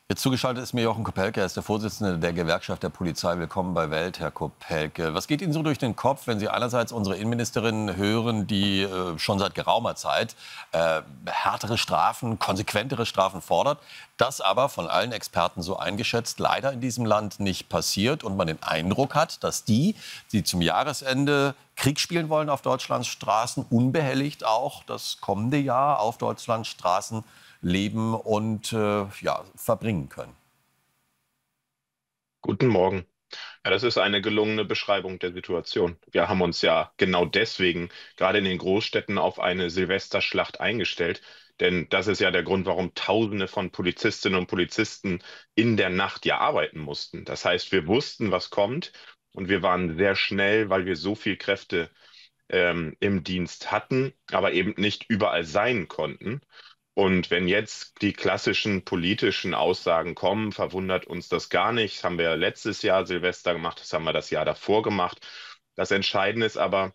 Jetzt zugeschaltet ist mir Jochen Kopelke, er ist der Vorsitzende der Gewerkschaft der Polizei. Willkommen bei Welt, Herr Kopelke. Was geht Ihnen so durch den Kopf, wenn Sie einerseits unsere Innenministerin hören, die schon seit geraumer Zeit härtere Strafen, konsequentere Strafen fordert, das aber von allen Experten so eingeschätzt leider in diesem Land nicht passiert und man den Eindruck hat, dass die zum Jahresende Krieg spielen wollen auf Deutschlands Straßen, unbehelligt auch das kommende Jahr auf Deutschlands Straßen leben und verbringen können. Guten Morgen. Ja, das ist eine gelungene Beschreibung der Situation. Wir haben uns ja genau deswegen gerade in den Großstädten auf eine Silvesterschlacht eingestellt. Denn das ist ja der Grund, warum Tausende von Polizistinnen und Polizisten in der Nacht ja arbeiten mussten. Das heißt, wir wussten, was kommt und wir waren sehr schnell, weil wir so viel Kräfte im Dienst hatten, aber eben nicht überall sein konnten. Und wenn jetzt die klassischen politischen Aussagen kommen, verwundert uns das gar nicht. Das haben wir letztes Jahr Silvester gemacht, das haben wir das Jahr davor gemacht. Das Entscheidende ist aber,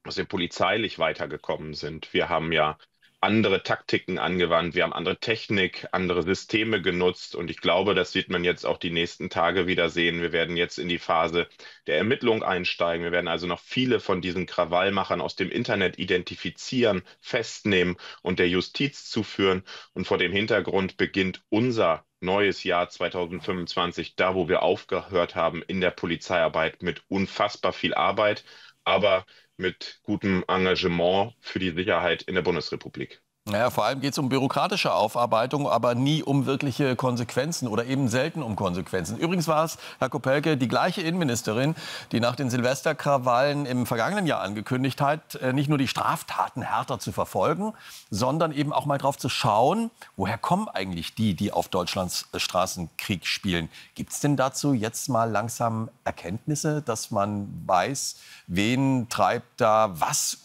dass wir polizeilich weitergekommen sind. Wir haben ja andere Taktiken angewandt, wir haben andere Technik, andere Systeme genutzt und ich glaube, das sieht man jetzt auch die nächsten Tage wieder sehen. Wir werden jetzt in die Phase der Ermittlung einsteigen. Wir werden also noch viele von diesen Krawallmachern aus dem Internet identifizieren, festnehmen und der Justiz zuführen. Und vor dem Hintergrund beginnt unser neues Jahr 2025, da wo wir aufgehört haben in der Polizeiarbeit mit unfassbar viel Arbeit, aber mit gutem Engagement für die Sicherheit in der Bundesrepublik. Naja, vor allem geht es um bürokratische Aufarbeitung, aber nie um wirkliche Konsequenzen oder eben selten um Konsequenzen. Übrigens war es, Herr Kopelke, die gleiche Innenministerin, die nach den Silvesterkrawallen im vergangenen Jahr angekündigt hat, nicht nur die Straftaten härter zu verfolgen, sondern eben auch mal drauf zu schauen, woher kommen eigentlich die auf Deutschlands Straßen Krieg spielen. Gibt es denn dazu jetzt mal langsam Erkenntnisse, dass man weiß, wen treibt da was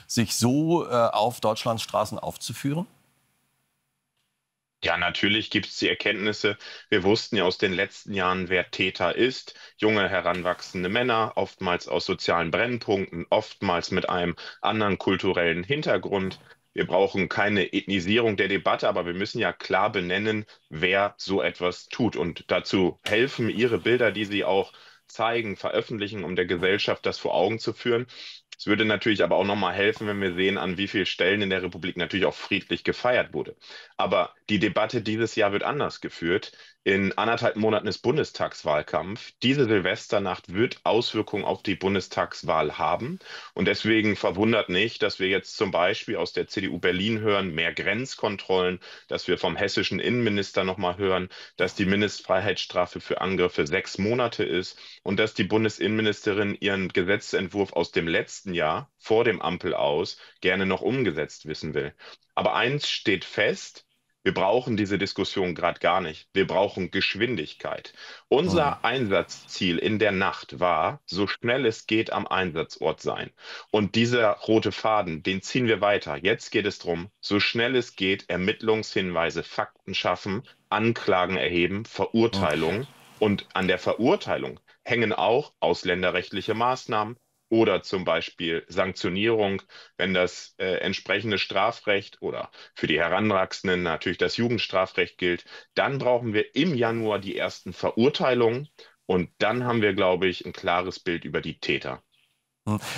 sich so auf Deutschlands Straßen aufzuführen? Ja, natürlich gibt es die Erkenntnisse. Wir wussten ja aus den letzten Jahren, wer Täter ist. Junge, heranwachsende Männer, oftmals aus sozialen Brennpunkten, oftmals mit einem anderen kulturellen Hintergrund. Wir brauchen keine Ethnisierung der Debatte, aber wir müssen ja klar benennen, wer so etwas tut. Und dazu helfen Ihre Bilder, die Sie auch zeigen, veröffentlichen, um der Gesellschaft das vor Augen zu führen. Es würde natürlich aber auch nochmal helfen, wenn wir sehen, an wie vielen Stellen in der Republik natürlich auch friedlich gefeiert wurde. Aber die Debatte dieses Jahr wird anders geführt. In 1,5 Monaten ist Bundestagswahlkampf. Diese Silvesternacht wird Auswirkungen auf die Bundestagswahl haben. Und deswegen verwundert nicht, dass wir jetzt zum Beispiel aus der CDU Berlin hören, mehr Grenzkontrollen, dass wir vom hessischen Innenminister nochmal hören, dass die Mindestfreiheitsstrafe für Angriffe 6 Monate ist und dass die Bundesinnenministerin ihren Gesetzentwurf aus dem letzten Jahr vor dem Ampel aus gerne noch umgesetzt wissen will. Aber eins steht fest: Wir brauchen diese Diskussion gerade gar nicht. Wir brauchen Geschwindigkeit. Mhm. Unser Einsatzziel in der Nacht war, so schnell es geht am Einsatzort sein. Und dieser rote Faden, den ziehen wir weiter. Jetzt geht es darum, so schnell es geht, Ermittlungshinweise, Fakten schaffen, Anklagen erheben, Mhm. Verurteilungen. Und an der Verurteilung hängen auch ausländerrechtliche Maßnahmen oder zum Beispiel Sanktionierung, wenn das entsprechende Strafrecht oder für die Heranwachsenden natürlich das Jugendstrafrecht gilt. Dann brauchen wir im Januar die ersten Verurteilungen und dann haben wir, glaube ich, ein klares Bild über die Täter.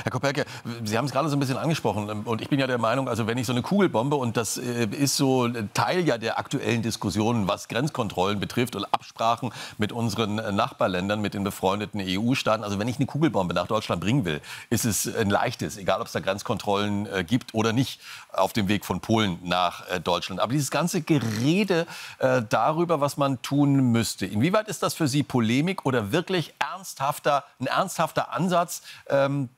Herr Kopelke, Sie haben es gerade so ein bisschen angesprochen. Und ich bin ja der Meinung, also wenn ich so eine Kugelbombe, und das ist so Teil ja der aktuellen Diskussionen, was Grenzkontrollen betrifft und Absprachen mit unseren Nachbarländern, mit den befreundeten EU-Staaten. Also wenn ich eine Kugelbombe nach Deutschland bringen will, ist es ein leichtes, egal ob es da Grenzkontrollen gibt oder nicht, auf dem Weg von Polen nach Deutschland. Aber dieses ganze Gerede darüber, was man tun müsste, inwieweit ist das für Sie Polemik oder wirklich ein ernsthafter Ansatz,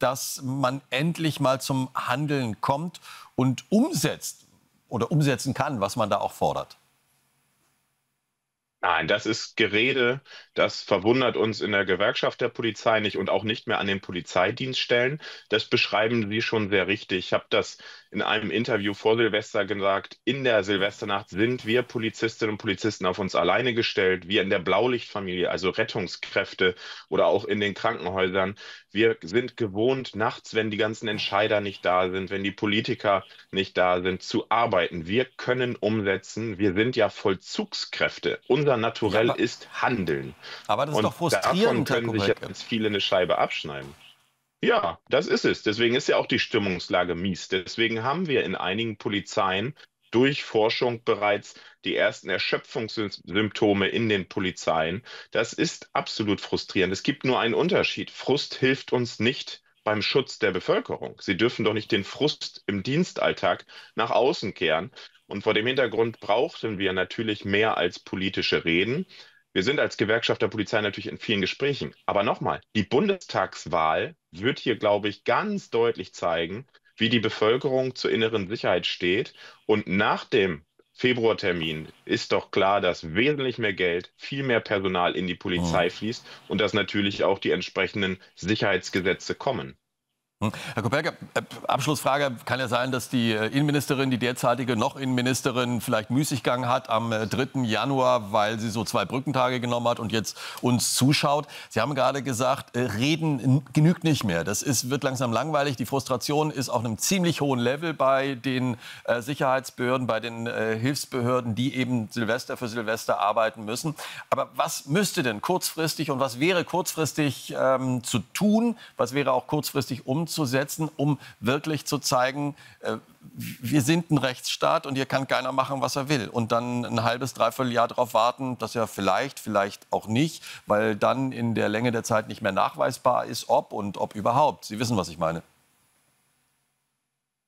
dass man endlich mal zum Handeln kommt und umsetzt oder umsetzen kann, was man da auch fordert? Nein, das ist Gerede. Das verwundert uns in der Gewerkschaft der Polizei nicht und auch nicht mehr an den Polizeidienststellen. Das beschreiben Sie schon sehr richtig. Ich habe das in einem Interview vor Silvester gesagt. In der Silvesternacht sind wir Polizistinnen und Polizisten auf uns alleine gestellt. Wir in der Blaulichtfamilie, also Rettungskräfte oder auch in den Krankenhäusern. Wir sind gewohnt, nachts, wenn die ganzen Entscheider nicht da sind, wenn die Politiker nicht da sind, zu arbeiten. Wir können umsetzen. Wir sind ja Vollzugskräfte. Unser Ja, Naturell ist Handeln. aber das ist Und doch davon frustrierend, Herr können sich Kopecky. jetzt viele eine Scheibe abschneiden. Ja, das ist es. Deswegen ist ja auch die Stimmungslage mies. Deswegen haben wir in einigen Polizeien durch Forschung bereits die ersten Erschöpfungssymptome in den Polizeien. Das ist absolut frustrierend. Es gibt nur einen Unterschied. Frust hilft uns nicht beim Schutz der Bevölkerung. Sie dürfen doch nicht den Frust im Dienstalltag nach außen kehren. Und vor dem Hintergrund brauchten wir natürlich mehr als politische Reden. Wir sind als Gewerkschaft der Polizei natürlich in vielen Gesprächen. Aber nochmal, die Bundestagswahl wird hier, glaube ich, ganz deutlich zeigen, wie die Bevölkerung zur inneren Sicherheit steht. Und nach dem Februartermin ist doch klar, dass wesentlich mehr Geld, viel mehr Personal in die Hm. Polizei fließt und dass natürlich auch die entsprechenden Sicherheitsgesetze kommen. Herr Koperke, Abschlussfrage. Kann ja sein, dass die Innenministerin, die derzeitige noch Innenministerin, vielleicht Müßiggang hat am 3. Januar, weil sie so 2 Brückentage genommen hat und jetzt uns zuschaut. Sie haben gerade gesagt, Reden genügt nicht mehr. Wird langsam langweilig. Die Frustration ist auf einem ziemlich hohen Level bei den Sicherheitsbehörden, bei den Hilfsbehörden, die eben Silvester für Silvester arbeiten müssen. Aber was müsste denn kurzfristig und was wäre kurzfristig zu tun? Was wäre auch kurzfristig umzusetzen, um wirklich zu zeigen, wir sind ein Rechtsstaat und hier kann keiner machen, was er will. Und dann ein halbes, dreiviertel Jahr darauf warten, dass er vielleicht auch nicht, weil dann in der Länge der Zeit nicht mehr nachweisbar ist, ob und ob überhaupt. Sie wissen, was ich meine.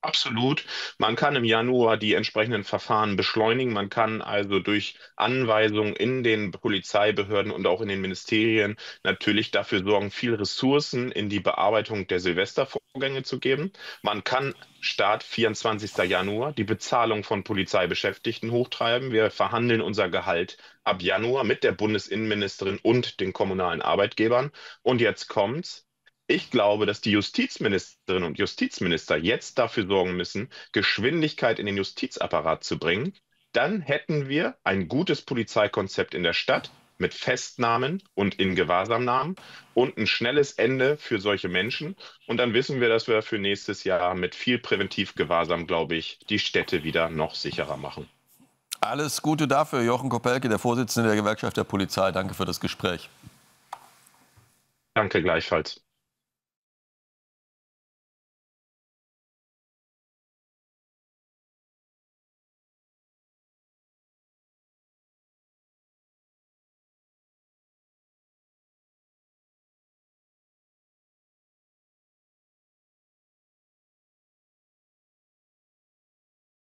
Absolut. Man kann im Januar die entsprechenden Verfahren beschleunigen. Man kann also durch Anweisungen in den Polizeibehörden und auch in den Ministerien natürlich dafür sorgen, viel Ressourcen in die Bearbeitung der Silvestervorgänge zu geben. Man kann Start 24. Januar die Bezahlung von Polizeibeschäftigten hochtreiben. Wir verhandeln unser Gehalt ab Januar mit der Bundesinnenministerin und den kommunalen Arbeitgebern. Und jetzt kommt's. Ich glaube, dass die Justizministerinnen und Justizminister jetzt dafür sorgen müssen, Geschwindigkeit in den Justizapparat zu bringen. Dann hätten wir ein gutes Polizeikonzept in der Stadt mit Festnahmen und Ingewahrsamnahmen und ein schnelles Ende für solche Menschen. Und dann wissen wir, dass wir für nächstes Jahr mit viel Präventivgewahrsam, glaube ich, die Städte wieder noch sicherer machen. Alles Gute dafür, Jochen Kopecky, der Vorsitzende der Gewerkschaft der Polizei. Danke für das Gespräch. Danke gleichfalls.